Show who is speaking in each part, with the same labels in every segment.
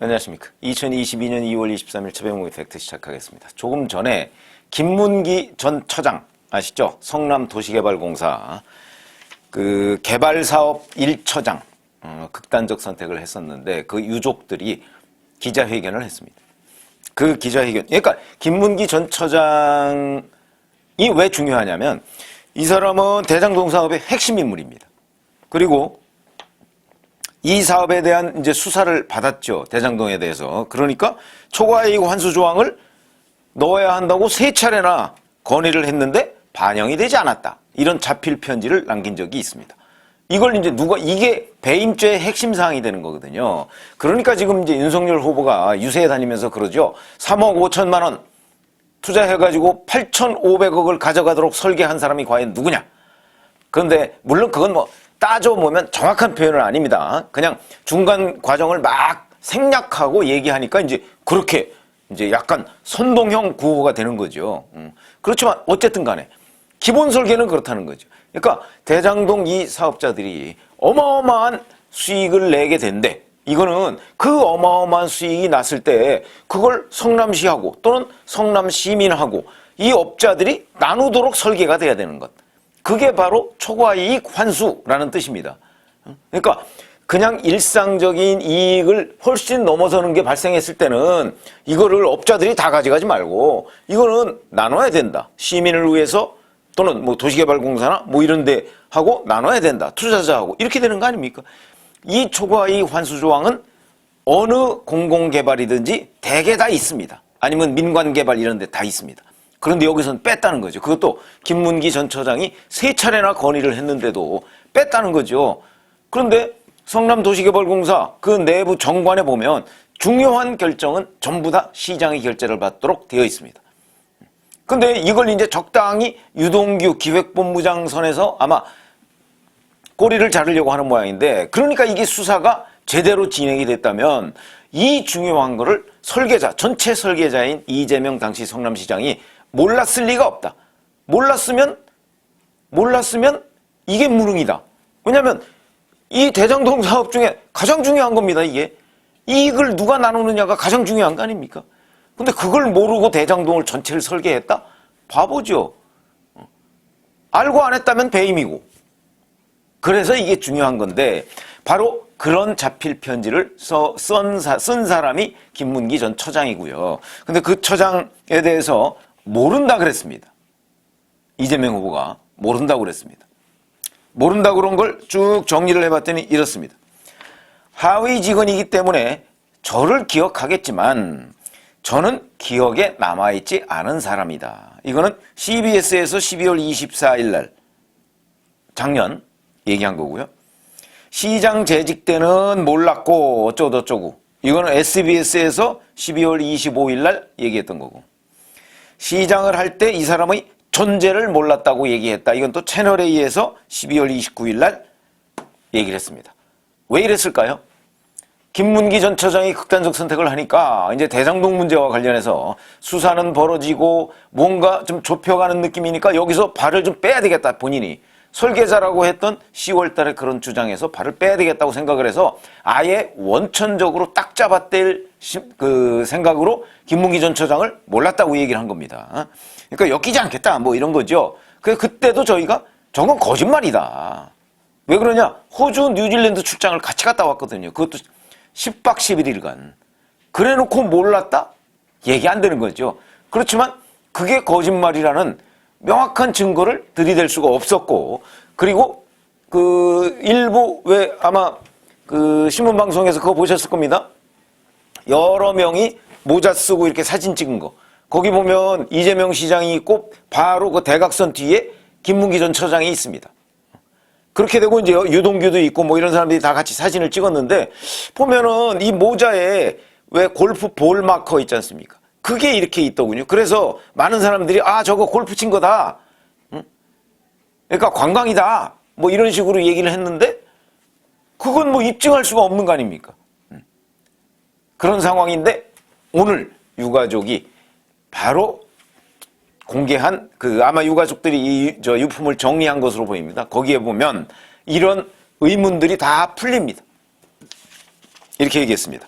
Speaker 1: 안녕하십니까. 2022년 2월 23일 최병욱의 팩트 시작하겠습니다. 조금 전에 김문기 전 처장 아시죠? 성남도시개발공사 그 개발사업 1처장 극단적 선택을 했었는데 그 유족들이 기자회견을 했습니다. 그 기자회견, 그러니까 김문기 전 처장이 왜 중요하냐면 이 사람은 대장동 사업의 핵심 인물입니다. 그리고 이 사업에 대한 이제 수사를 받았죠. 대장동에 대해서. 그러니까 초과이익 환수 조항을 넣어야 한다고 3차례나 건의를 했는데 반영이 되지 않았다. 이런 자필 편지를 남긴 적이 있습니다. 이걸 이제 이게 배임죄의 핵심 사항이 되는 거거든요. 그러니까 지금 이제 윤석열 후보가 유세에 다니면서 그러죠. 3억 5천만 원 투자해가지고 8,500억을 가져가도록 설계한 사람이 과연 누구냐. 그런데 물론 그건 뭐 따져보면 정확한 표현은 아닙니다. 그냥 중간 과정을 막 생략하고 얘기하니까 이제 그렇게 이제 약간 선동형 구호가 되는 거죠. 그렇지만 어쨌든 간에 기본 설계는 그렇다는 거죠. 그러니까 대장동 이 사업자들이 어마어마한 수익을 내게 된대. 이거는 그 어마어마한 수익이 났을 때 그걸 성남시하고 또는 성남시민하고 이 업자들이 나누도록 설계가 돼야 되는 것. 그게 바로 초과이익 환수라는 뜻입니다. 그러니까 그냥 일상적인 이익을 훨씬 넘어서는 게 발생했을 때는 이거를 업자들이 다 가져가지 말고 이거는 나눠야 된다. 시민을 위해서 또는 뭐 도시개발공사나 뭐 이런 데 하고 나눠야 된다. 투자자하고 이렇게 되는 거 아닙니까? 이 초과이익 환수 조항은 어느 공공개발이든지 대개 다 있습니다. 아니면 민관개발 이런 데 다 있습니다. 그런데 여기서는 뺐다는 거죠. 그것도 김문기 전 처장이 3차례나 건의를 했는데도 뺐다는 거죠. 그런데 성남도시개발공사 그 내부 정관에 보면 중요한 결정은 전부 다 시장의 결재를 받도록 되어 있습니다. 근데 이걸 이제 적당히 유동규 기획본부장 선에서 아마 꼬리를 자르려고 하는 모양인데, 그러니까 이게 수사가 제대로 진행이 됐다면 이 중요한 거를 설계자, 전체 설계자인 이재명 당시 성남시장이 몰랐을 리가 없다. 몰랐으면 이게 무능이다. 왜냐하면 이 대장동 사업 중에 가장 중요한 겁니다. 이게 이익을 누가 나누느냐가 가장 중요한 거 아닙니까? 근데 그걸 모르고 대장동을 전체를 설계했다? 바보죠. 알고 안 했다면 배임이고. 그래서 이게 중요한 건데 바로 그런 자필 편지를 쓴 사람이 김문기 전 처장이고요. 근데 그 처장에 대해서 모른다 그랬습니다. 이재명 후보가 모른다고 그랬습니다. 모른다고 그런 걸 쭉 정리를 해봤더니 이렇습니다. 하위 직원이기 때문에 저를 기억하겠지만 저는 기억에 남아있지 않은 사람이다. 이거는 CBS에서 12월 24일 날 작년 얘기한 거고요. 시장 재직 때는 몰랐고 어쩌고저쩌고. 이거는 SBS에서 12월 25일 날 얘기했던 거고. 시장을 할 때 이 사람의 존재를 몰랐다고 얘기했다. 이건 또 채널A에서 12월 29일 날 얘기를 했습니다. 왜 이랬을까요? 김문기 전 처장이 극단적 선택을 하니까 이제 대장동 문제와 관련해서 수사는 벌어지고 뭔가 좀 좁혀가는 느낌이니까 여기서 발을 좀 빼야 되겠다. 본인이 설계자라고 했던 10월 달에 그런 주장에서 발을 빼야 되겠다고 생각을 해서 아예 원천적으로 딱 잡아뗄 그 생각으로 김문기 전 처장을 몰랐다고 얘기를 한 겁니다. 그러니까 엮이지 않겠다 뭐 이런 거죠. 그때도 저희가 저건 거짓말이다. 왜 그러냐? 호주, 뉴질랜드 출장을 같이 갔다 왔거든요. 그것도 10박 11일간. 그래 놓고 몰랐다? 얘기 안 되는 거죠. 그렇지만 그게 거짓말이라는 명확한 증거를 들이댈 수가 없었고, 그리고 그 일부 왜 아마 그 신문방송에서 그거 보셨을 겁니다. 여러 명이 모자 쓰고 이렇게 사진 찍은 거. 거기 보면 이재명 시장이 있고 바로 그 대각선 뒤에 김문기 전 처장이 있습니다. 그렇게 되고 이제 유동규도 있고 뭐 이런 사람들이 다 같이 사진을 찍었는데 보면은 이 모자에 왜 골프 볼 마커 있지 않습니까? 그게 이렇게 있더군요. 그래서 많은 사람들이 저거 골프 친 거다. 그러니까 관광이다. 뭐 이런 식으로 얘기를 했는데 그건 뭐 입증할 수가 없는 거 아닙니까? 그런 상황인데 오늘 유가족이 바로 공개한 아마 유가족들이 저 유품을 정리한 것으로 보입니다. 거기에 보면 이런 의문들이 다 풀립니다. 이렇게 얘기했습니다.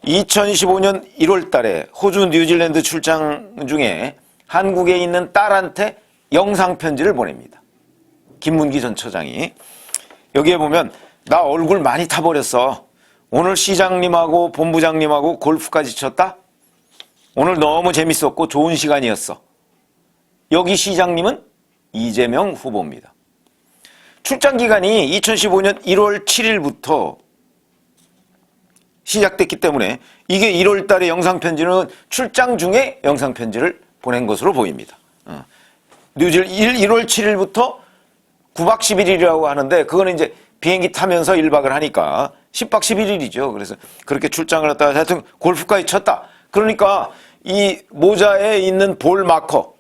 Speaker 1: 2015년 1월 달에 호주 뉴질랜드 출장 중에 한국에 있는 딸한테 영상편지를 보냅니다. 김문기 전 처장이. 여기에 보면 나 얼굴 많이 타버렸어. 오늘 시장님하고 본부장님하고 골프까지 쳤다. 오늘 너무 재밌었고 좋은 시간이었어. 여기 시장님은 이재명 후보입니다. 출장 기간이 2015년 1월 7일부터 시작됐기 때문에 이게 1월 달에 영상편지는 출장 중에 영상편지를 보낸 것으로 보입니다. 1월 7일부터 9박 11일이라고 하는데 그거는 이제 비행기 타면서 1박을 하니까 10박 11일이죠. 그래서 그렇게 출장을 했다가 하여튼 골프까지 쳤다. 그러니까 이 모자에 있는 볼 마커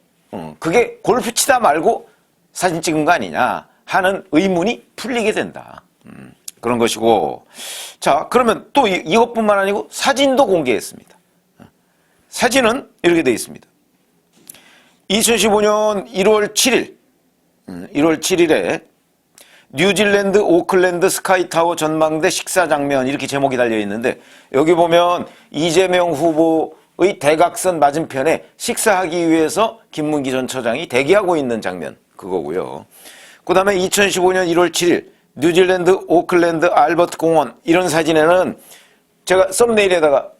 Speaker 1: 그게 골프 치다 말고 사진 찍은 거 아니냐 하는 의문이 풀리게 된다. 그런 것이고, 자 그러면 또 이것뿐만 아니고 사진도 공개했습니다. 사진은 이렇게 되어 있습니다. 2015년 1월 7일에 뉴질랜드 오클랜드 스카이타워 전망대 식사 장면 이렇게 제목이 달려 있는데 여기 보면 이재명 후보의 대각선 맞은편에 식사하기 위해서 김문기 전 처장이 대기하고 있는 장면 그거고요. 그 다음에 2015년 1월 7일 뉴질랜드 오클랜드 알버트 공원 이런 사진에는 제가 썸네일에다가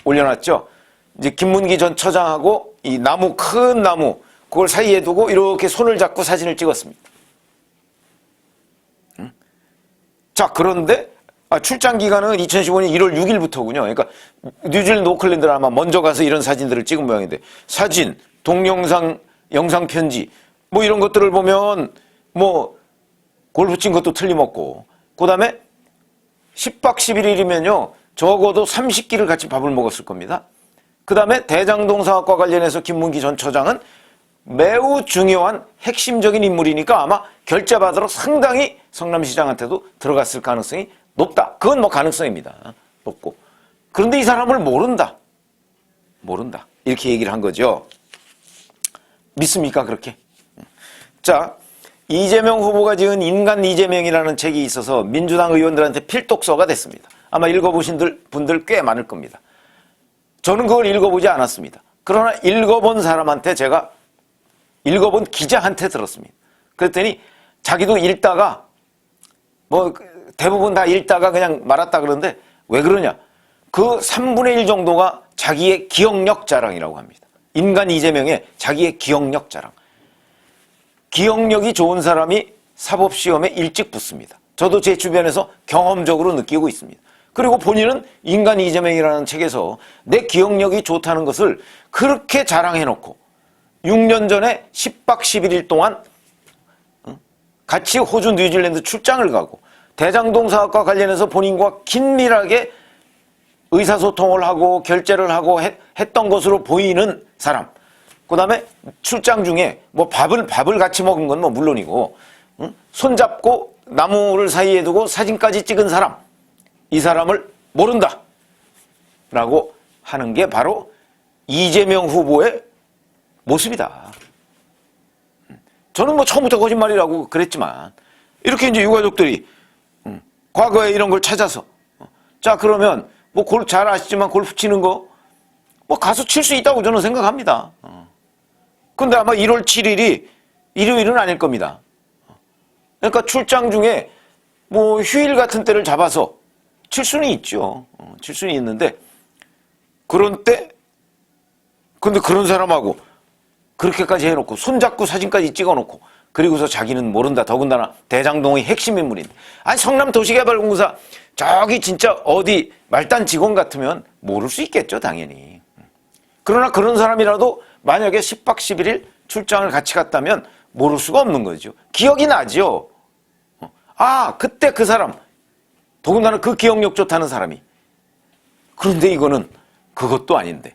Speaker 1: 올려놨죠. 이제 김문기 전 처장하고 이 나무 큰 나무 그걸 사이에 두고 이렇게 손을 잡고 사진을 찍었습니다. 자 그런데 출장 기간은 2015년 1월 6일부터군요. 그러니까 뉴질랜드 오클랜드를 아마 먼저 가서 이런 사진들을 찍은 모양인데 사진, 동영상, 영상 편지 뭐 이런 것들을 보면 뭐 골프 친 것도 틀림없고 그 다음에 10박 11일이면요 적어도 30끼를 같이 밥을 먹었을 겁니다. 그 다음에 대장동 사업과 관련해서 김문기 전 처장은 매우 중요한 핵심적인 인물이니까 아마 결제받으러 상당히 성남시장한테도 들어갔을 가능성이 높다. 그건 뭐 가능성입니다. 높고. 그런데 이 사람을 모른다. 이렇게 얘기를 한 거죠. 믿습니까 그렇게? 자 이재명 후보가 지은 인간 이재명이라는 책이 있어서 민주당 의원들한테 필독서가 됐습니다. 아마 읽어보신 분들 꽤 많을 겁니다. 저는 그걸 읽어보지 않았습니다. 그러나 읽어본 사람한테 제가 읽어본 기자한테 들었습니다. 그랬더니 자기도 읽다가 뭐 대부분 다 읽다가 그냥 말았다 그러는데 왜 그러냐? 그 3분의 1 정도가 자기의 기억력 자랑이라고 합니다. 인간 이재명의 자기의 기억력 자랑. 기억력이 좋은 사람이 사법시험에 일찍 붙습니다. 저도 제 주변에서 경험적으로 느끼고 있습니다. 그리고 본인은 인간 이재명이라는 책에서 내 기억력이 좋다는 것을 그렇게 자랑해놓고 6년 전에 10박 11일 동안 같이 호주 뉴질랜드 출장을 가고 대장동 사업과 관련해서 본인과 긴밀하게 의사소통을 하고 결제를 하고 했던 것으로 보이는 사람. 그 다음에 출장 중에 뭐 밥을 같이 먹은 건 뭐 물론이고 손잡고 나무를 사이에 두고 사진까지 찍은 사람. 이 사람을 모른다 라고 하는 게 바로 이재명 후보의 모습이다. 저는 뭐 처음부터 거짓말이라고 그랬지만 이렇게 이제 유가족들이 과거에 이런 걸 찾아서 자 그러면 뭐 잘 아시지만 골프 치는 거 뭐 가서 칠 수 있다고 저는 생각합니다. 근데 아마 1월 7일이 일요일은 아닐 겁니다. 그러니까 출장 중에 뭐 휴일 같은 때를 잡아서 칠 수는 있죠. 칠 수는 있는데 그런 때 근데 그런 사람하고 그렇게까지 해놓고 손잡고 사진까지 찍어놓고 그리고서 자기는 모른다. 더군다나 대장동의 핵심 인물인데 아니 성남도시개발공사 저기 진짜 어디 말단 직원 같으면 모를 수 있겠죠. 당연히. 그러나 그런 사람이라도 만약에 10박 11일 출장을 같이 갔다면 모를 수가 없는 거죠. 기억이 나죠. 아 그때 그 사람 더군다나 그 기억력 좋다는 사람이 그런데 이거는 그것도 아닌데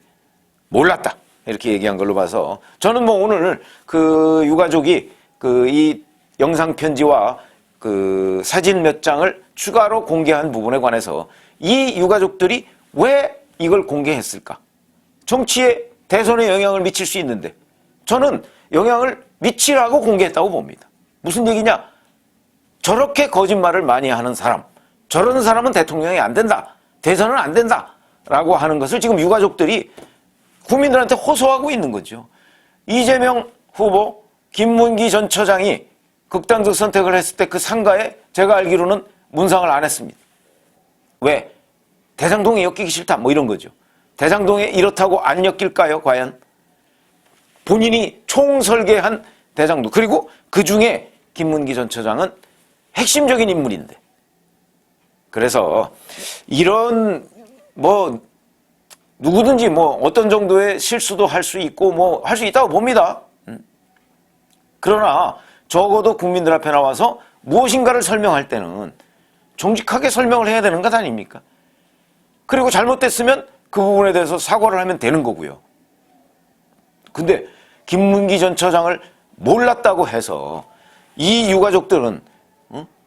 Speaker 1: 몰랐다 이렇게 얘기한 걸로 봐서 저는 뭐 오늘 그 유가족이 그 이 영상 편지와 그 사진 몇 장을 추가로 공개한 부분에 관해서 이 유가족들이 왜 이걸 공개했을까? 정치에 대선에 영향을 미칠 수 있는데 저는 영향을 미치라고 공개했다고 봅니다. 무슨 얘기냐? 저렇게 거짓말을 많이 하는 사람, 저런 사람은 대통령이 안 된다, 대선은 안 된다 라고 하는 것을 지금 유가족들이 국민들한테 호소하고 있는 거죠. 이재명 후보, 김문기 전 처장이 극단적 선택을 했을 때 그 상가에 제가 알기로는 문상을 안 했습니다. 왜? 대장동에 엮이기 싫다 뭐 이런 거죠. 대장동에 이렇다고 안 엮일까요 과연? 본인이 총설계한 대장동, 그리고 그중에 김문기 전 처장은 핵심적인 인물인데, 그래서 이런 뭐 누구든지 뭐 어떤 정도의 실수도 할 수 있고 뭐 할 수 있다고 봅니다. 그러나 적어도 국민들 앞에 나와서 무엇인가를 설명할 때는 정직하게 설명을 해야 되는 것 아닙니까? 그리고 잘못됐으면 그 부분에 대해서 사과를 하면 되는 거고요. 근데 김문기 전 처장을 몰랐다고 해서 이 유가족들은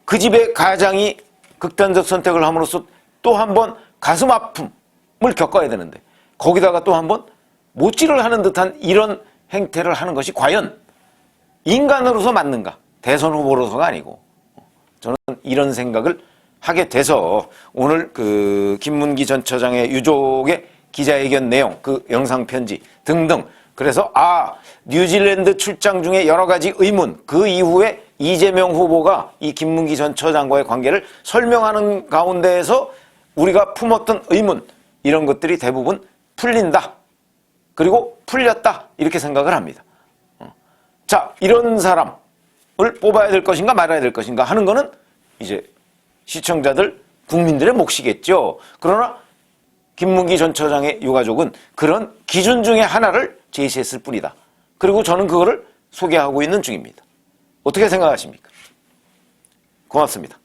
Speaker 1: 그 집의 가장이 극단적 선택을 함으로써 또 한 번 가슴 아픔을 겪어야 되는데, 거기다가 또 한 번 못질을 하는 듯한 이런 행태를 하는 것이 과연 인간으로서 맞는가? 대선 후보로서가 아니고. 저는 이런 생각을 하게 돼서 오늘 그 김문기 전 처장의 유족의 기자회견 내용, 그 영상 편지 등등, 그래서 뉴질랜드 출장 중에 여러 가지 의문, 그 이후에 이재명 후보가 이 김문기 전 처장과의 관계를 설명하는 가운데에서 우리가 품었던 의문, 이런 것들이 대부분 풀린다, 그리고 풀렸다, 이렇게 생각을 합니다. 자, 이런 사람을 뽑아야 될 것인가 말아야 될 것인가 하는 거는 이제 시청자들, 국민들의 몫이겠죠. 그러나 김문기 전 처장의 유가족은 그런 기준 중에 하나를 제시했을 뿐이다. 그리고 저는 그거를 소개하고 있는 중입니다. 어떻게 생각하십니까? 고맙습니다.